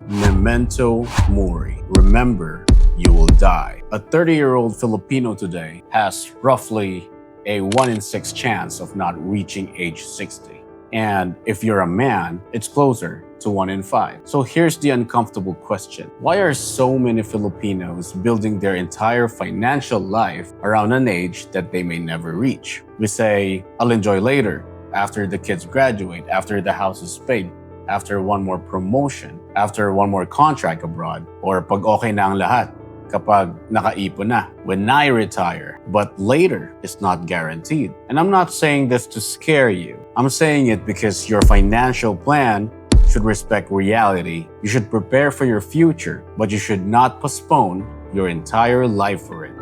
Memento Mori. Remember, you will die. A 30-year-old Filipino today has roughly a 1 in 6 chance of not reaching age 60. And if you're a man, it's closer to 1 in 5. So here's the uncomfortable question. Why are so many Filipinos building their entire financial life around an age that they may never reach? We say, I'll enjoy later, after the kids graduate, after the house is paid, after one more promotion, after one more contract abroad, or pag okay na ang lahat, kapag nakaipon na, when I retire. But later is not guaranteed. And I'm not saying this to scare you. I'm saying it because your financial plan should respect reality. You should prepare for your future, but you should not postpone your entire life for it.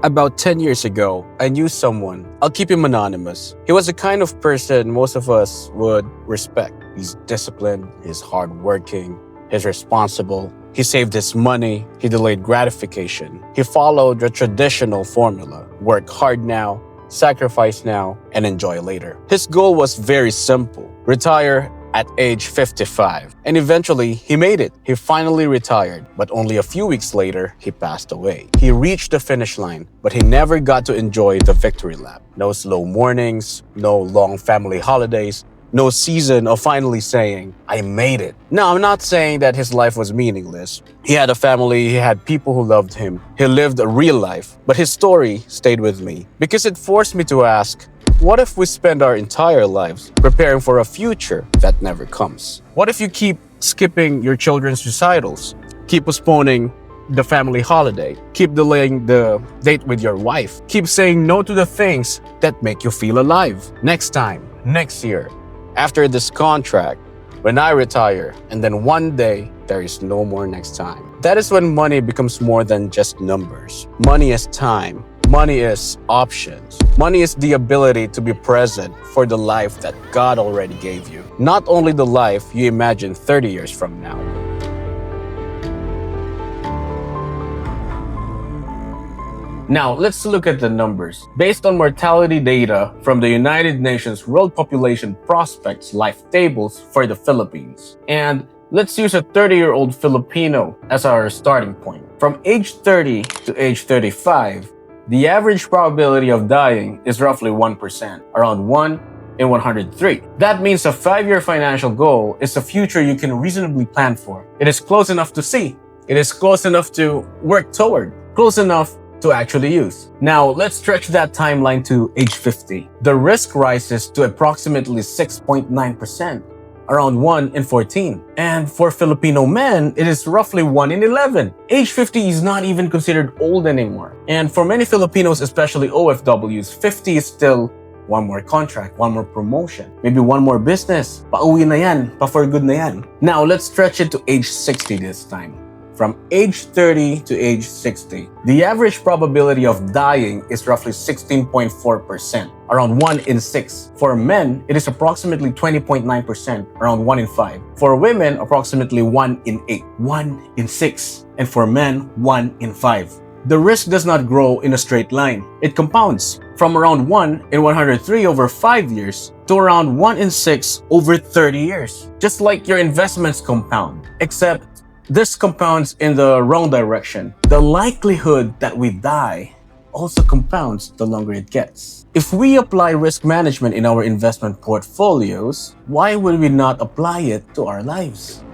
About 10 years ago, I knew someone. I'll keep him anonymous. He was the kind of person most of us would respect. He's disciplined, he's hardworking, he's responsible, he saved his money, he delayed gratification. He followed the traditional formula: work hard now, sacrifice now, and enjoy later. His goal was very simple: retire at age 55. And eventually, he made it. He finally retired, but only a few weeks later, he passed away. He reached the finish line, but he never got to enjoy the victory lap. No slow mornings, no long family holidays, no season of finally saying, I made it. Now, I'm not saying that his life was meaningless. He had a family, he had people who loved him. He lived a real life, but his story stayed with me because it forced me to ask, what if we spend our entire lives preparing for a future that never comes? What if you keep skipping your children's recitals, keep postponing the family holiday, keep delaying the date with your wife, keep saying no to the things that make you feel alive? Next time, next year, after this contract, when I retire, and then one day, there is no more next time. That is when money becomes more than just numbers. Money is time. Money is options. Money is the ability to be present for the life that God already gave you. Not only the life you imagine 30 years from now. Now, let's look at the numbers. Based on mortality data from the United Nations World Population Prospects Life Tables for the Philippines. And let's use a 30-year-old Filipino as our starting point. From age 30 to age 35, the average probability of dying is roughly 1%, around 1 in 103. That means a 5-year financial goal is a future you can reasonably plan for. It is close enough to see. It is close enough to work toward. Close enough to actually use. Now, let's stretch that timeline to age 50. The risk rises to approximately 6.9%. Around 1 in 14. And for Filipino men, it is roughly 1 in 11. Age 50 is not even considered old anymore. And for many Filipinos, especially OFWs, 50 is still one more contract, one more promotion, maybe one more business. Pauwi na yan, pa-for good na yan. Now, let's stretch it to age 60 this time. From age 30 to age 60, the average probability of dying is roughly 16.4%, around 1 in 6. For men, it is approximately 20.9%, around 1 in 5. For women, approximately 1 in 8, 1 in 6. And for men, 1 in 5. The risk does not grow in a straight line. It compounds from around 1 in 103 over 5 years to around 1 in 6 over 30 years. Just like your investments compound, except this compounds in the wrong direction. The likelihood that we die also compounds the longer it gets. If we apply risk management in our investment portfolios, why would we not apply it to our lives?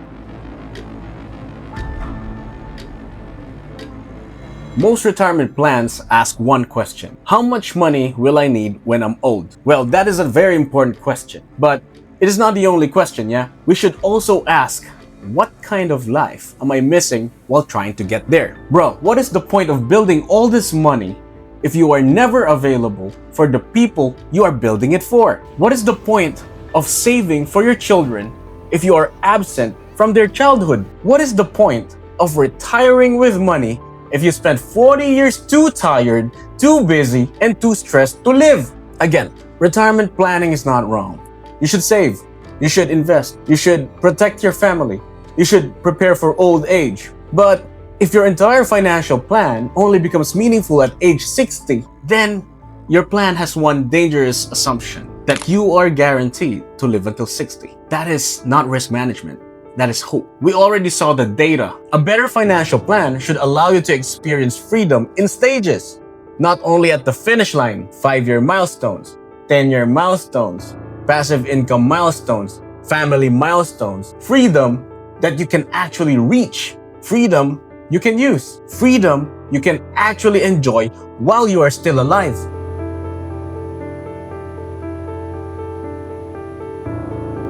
Most retirement plans ask one question: how much money will I need when I'm old? Well, that is a very important question, but it is not the only question, yeah? We should also ask, what kind of life am I missing while trying to get there? Bro, what is the point of building all this money if you are never available for the people you are building it for? What is the point of saving for your children if you are absent from their childhood? What is the point of retiring with money if you spend 40 years too tired, too busy, and too stressed to live? Again, retirement planning is not wrong. You should save. You should invest. You should protect your family. You should prepare for old age. But if your entire financial plan only becomes meaningful at age 60, then Your plan has one dangerous assumption, that you are guaranteed to live until 60. That is not risk management. That is hope. We already saw the data. A better financial plan should allow you to experience freedom in stages, not only at the finish line, 5-year milestones, 10-year milestones, passive income milestones, family milestones, freedom that you can actually reach, freedom you can use, freedom you can actually enjoy while you are still alive.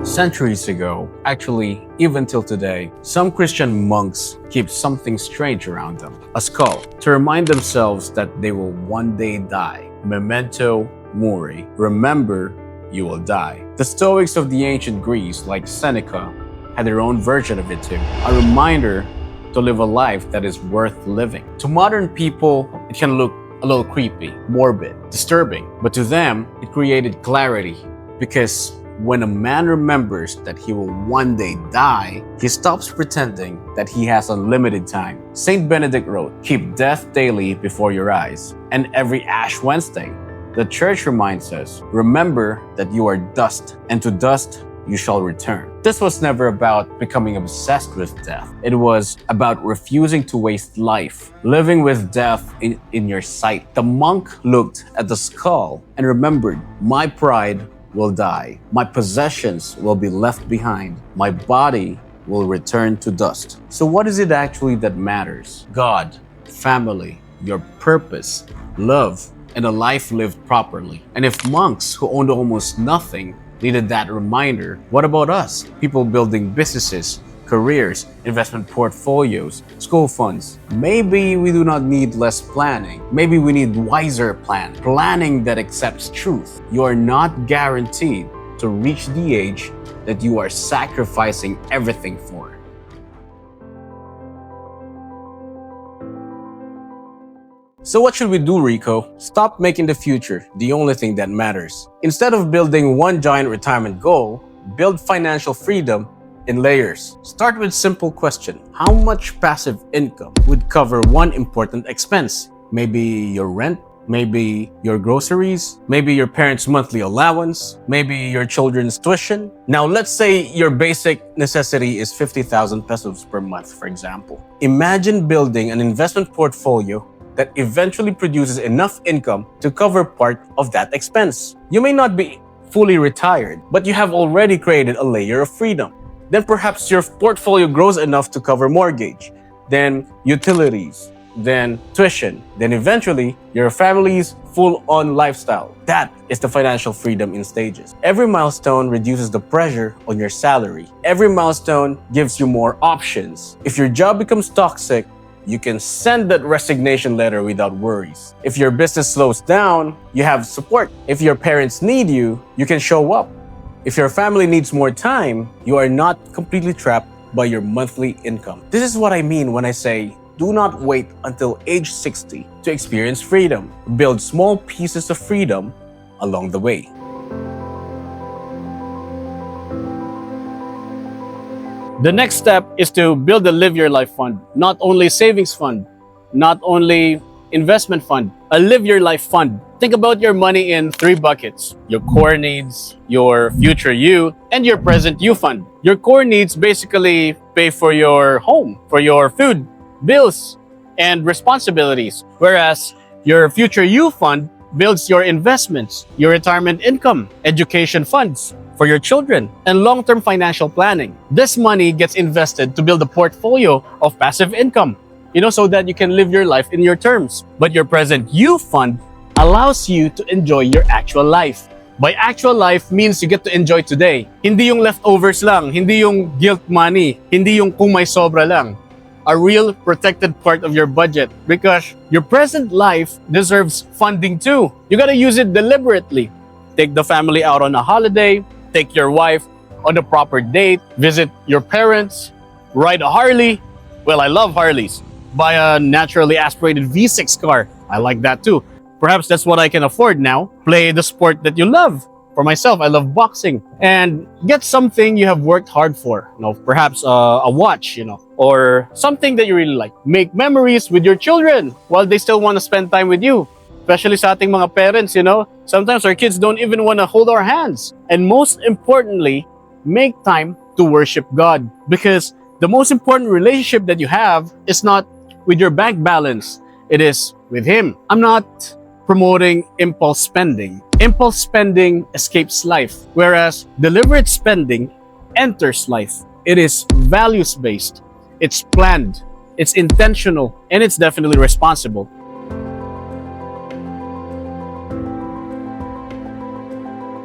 Centuries ago, actually even till today, some Christian monks keep something strange around them, a skull, to remind themselves that they will one day die. Memento Mori, remember you will die. The Stoics of the ancient Greece, like Seneca, had their own version of it too, a reminder to live a life that is worth living. To modern people, it can look a little creepy, morbid, disturbing, but to them, it created clarity, because when a man remembers that he will one day die, he stops pretending that he has unlimited time. Saint Benedict wrote, "Keep death daily before your eyes." And every Ash Wednesday, the church reminds us, remember that you are dust, and to dust you shall return. This was never about becoming obsessed with death. It was about refusing to waste life, living with death in your sight. The monk looked at the skull and remembered, my pride will die. My possessions will be left behind. My body will return to dust. So what is it actually that matters? God, family, your purpose, love, and a life lived properly. And if monks who owned almost nothing needed that reminder, what about us? People building businesses, careers, investment portfolios, school funds. Maybe we do not need less planning. Maybe we need wiser planning that accepts truth. You are not guaranteed to reach the age that you are sacrificing everything for. So what should we do, Rico? Stop making the future the only thing that matters. Instead of building one giant retirement goal, build financial freedom in layers. Start with simple question. How much passive income would cover one important expense? Maybe your rent, maybe your groceries, maybe your parents' monthly allowance, maybe your children's tuition. Now, let's say your basic necessity is 50,000 pesos per month, for example. Imagine building an investment portfolio that eventually produces enough income to cover part of that expense. You may not be fully retired, but you have already created a layer of freedom. Then perhaps your portfolio grows enough to cover mortgage, then utilities, then tuition, then eventually your family's full-on lifestyle. That is the financial freedom in stages. Every milestone reduces the pressure on your salary. Every milestone gives you more options. If your job becomes toxic, you can send that resignation letter without worries. If your business slows down, you have support. If your parents need you, you can show up. If your family needs more time, you are not completely trapped by your monthly income. This is what I mean when I say, do not wait until age 60 to experience freedom. Build small pieces of freedom along the way. The next step is to build a Live Your Life fund. Not only savings fund, not only investment fund, a Live Your Life fund. Think about your money in 3 buckets: your core needs, your future you, and your present you fund. Your core needs basically pay for your home, for your food, bills, and responsibilities. Whereas your future you fund builds your investments, your retirement income, education funds for your children, and long-term financial planning. This money gets invested to build a portfolio of passive income, so that you can live your life in your terms. But your present you fund allows you to enjoy your actual life. By actual life means you get to enjoy today. Hindi yung leftovers lang, hindi yung guilt money, hindi yung kung may sobra lang. A real protected part of your budget, because your present life deserves funding too. You gotta use it deliberately. Take the family out on a holiday, take your wife on a proper date, visit your parents, ride a Harley. Well, I love Harleys. Buy a naturally aspirated V6 car. I like that too. Perhaps that's what I can afford now. Play the sport that you love. For myself, I love boxing. And get something you have worked hard for. Perhaps a watch, or something that you really like. Make memories with your children while they still want to spend time with you. especially sa ating mga parents, sometimes our kids don't even want to hold our hands. And most importantly, make time to worship God, because the most important relationship that you have is not with your bank balance, it is with Him. I'm not promoting impulse spending. Impulse spending escapes life, whereas deliberate spending enters life. It is values-based, it's planned, it's intentional, and it's definitely responsible.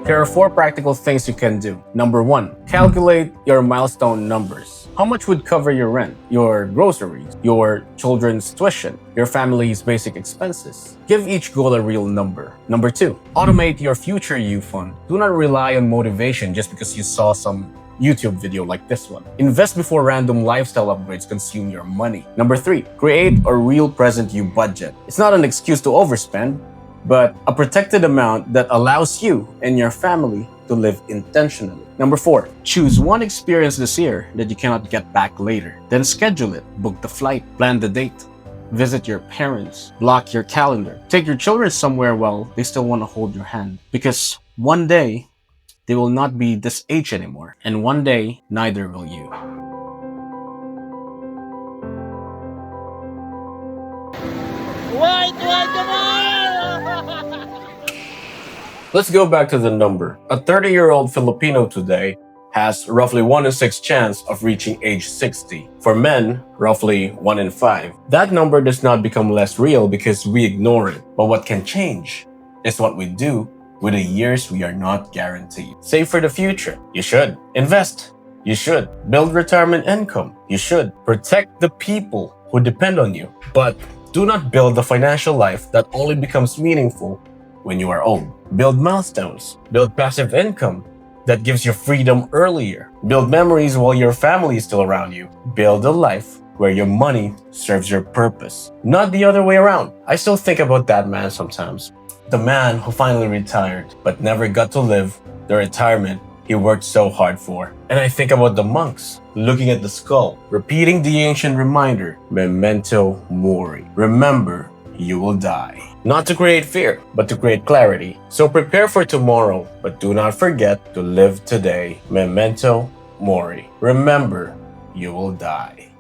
Here are 4 practical things you can do. Number 1, calculate your milestone numbers. How much would cover your rent, your groceries, your children's tuition, your family's basic expenses? Give each goal a real number. Number 2, automate your future you fund. Do not rely on motivation just because you saw some YouTube video like this one. Invest before random lifestyle upgrades consume your money. Number 3, create a real present you budget. It's not an excuse to overspend, but a protected amount that allows you and your family to live intentionally. Number 4, choose one experience this year that you cannot get back later. Then schedule it, book the flight, plan the date, visit your parents, block your calendar, take your children somewhere while they still want to hold your hand. Because one day, they will not be this age anymore, and one day, neither will you. Let's go back to the number. A 30-year-old Filipino today has roughly 1 in 6 chance of reaching age 60. For men, roughly 1 in 5. That number does not become less real because we ignore it. But what can change is what we do with the years we are not guaranteed. Save for the future. You should. Invest. You should. Build retirement income. You should. Protect the people who depend on you. But do not build the financial life that only becomes meaningful when you are old. Build milestones. Build passive income that gives you freedom earlier. Build memories while your family is still around you. Build a life where your money serves your purpose, not the other way around. I still think about that man sometimes. The man who finally retired but never got to live the retirement he worked so hard for. And I think about the monks looking at the skull, repeating the ancient reminder, Memento Mori. Remember, you will die. Not to create fear, but to create clarity. So prepare for tomorrow, but do not forget to live today. Memento Mori. Remember, you will die.